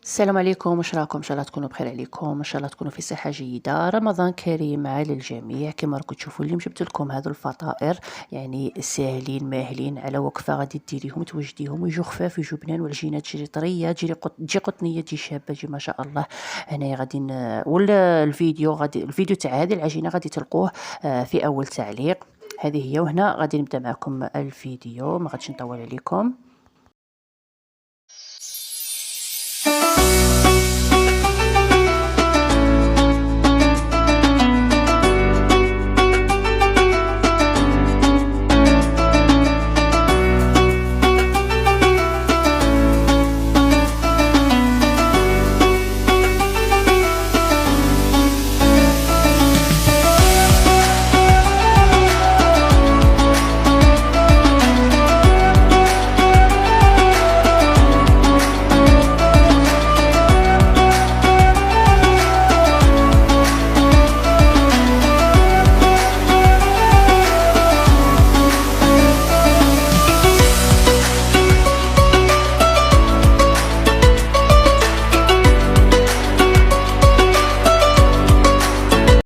السلام عليكم، واش راكم؟ ان شاء الله تكونوا بخير عليكم، ان شاء الله تكونوا في صحه جيده. رمضان كريم على الجميع. كما راكم تشوفوا اليوم جبت لكم هذو الفطائر، يعني ساهلين ماهلين على وقفه غادي ديريهم توجديهم ويجوا خفاف ويجوا بنان، والعجينه تجي طريه، تجي قطنيه، تجي شابه، تجي ما شاء الله. هنايا غادي ولا الفيديو تاع هذه العجينه غادي تلقوه في اول تعليق. هذه هي، وهنا غادي نبدا معكم الفيديو، ما غاديش نطول عليكم.